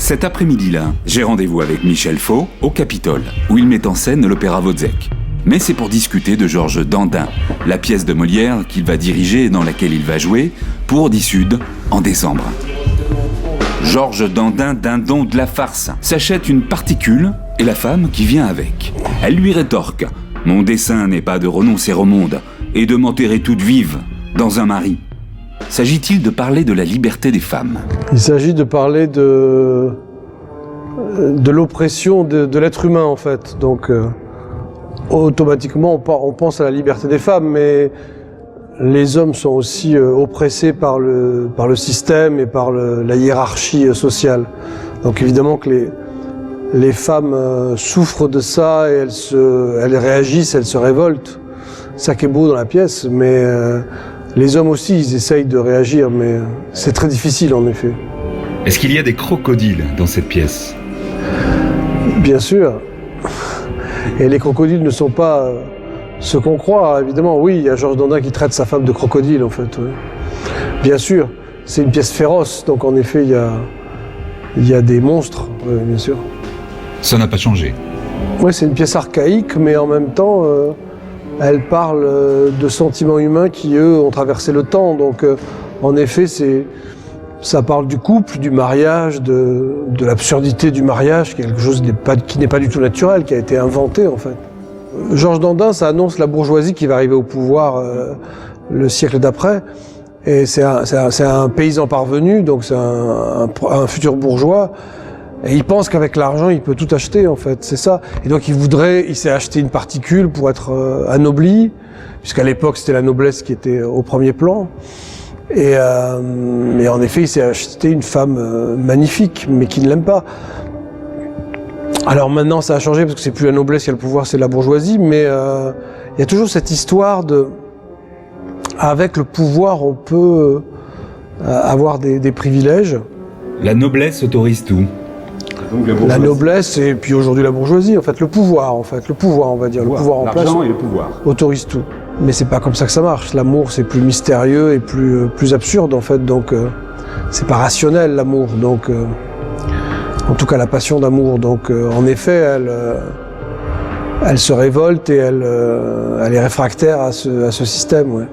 Cet après-midi-là, j'ai rendez-vous avec Michel Faux au Capitole, où il met en scène l'opéra Wozzeck. Mais c'est pour discuter de Georges Dandin, la pièce de Molière qu'il va diriger et dans laquelle il va jouer pour Audi-Sud en décembre. Georges Dandin, dindon de la farce, s'achète une particule et la femme qui vient avec. Elle lui rétorque « Mon dessein n'est pas de renoncer au monde et de m'enterrer toute vive dans un mari. » S'agit-il de parler de la liberté des femmes? Il s'agit de parler de l'oppression de l'être humain en fait. Donc automatiquement on pense à la liberté des femmes, mais les hommes sont aussi oppressés par le système et par la hiérarchie sociale. Donc évidemment que les femmes souffrent de ça et elles réagissent, elles se révoltent. C'est ça qui est beau dans la pièce, mais les hommes aussi, ils essayent de réagir, mais c'est très difficile en effet. Est-ce qu'il y a des crocodiles dans cette pièce? Bien sûr. Et les crocodiles ne sont pas ce qu'on croit, évidemment. Oui, il y a Georges Dandin qui traite sa femme de crocodile, en fait. Oui. Bien sûr, c'est une pièce féroce, donc en effet, il y a des monstres, oui, bien sûr. Ça n'a pas changé. Oui, c'est une pièce archaïque, mais en même temps, elle parle de sentiments humains qui, eux, ont traversé le temps. Donc, en effet, ça parle du couple, du mariage, de l'absurdité du mariage, quelque chose qui n'est pas du tout naturel, qui a été inventé, en fait. Georges Dandin, ça annonce la bourgeoisie qui va arriver au pouvoir le siècle d'après. Et c'est un paysan parvenu, donc c'est un futur bourgeois. Et il pense qu'avec l'argent, il peut tout acheter, en fait, c'est ça. Et donc il s'est acheté une particule pour être anobli, puisqu'à l'époque, c'était la noblesse qui était au premier plan. Et en effet, il s'est acheté une femme magnifique, mais qui ne l'aime pas. Alors maintenant, ça a changé, parce que c'est plus la noblesse qui a le pouvoir, c'est la bourgeoisie, mais il y a toujours cette histoire avec le pouvoir, on peut avoir des privilèges. La noblesse autorise tout. La noblesse et puis aujourd'hui la bourgeoisie, en fait, le pouvoir, on va dire, le pouvoir en place. L'argent et le pouvoir. Autorise tout. Mais c'est pas comme ça que ça marche. L'amour, c'est plus mystérieux et plus absurde, en fait. Donc, c'est pas rationnel, l'amour. Donc, en tout cas, la passion d'amour. Donc, en effet, elle se révolte et elle est réfractaire à ce système, ouais.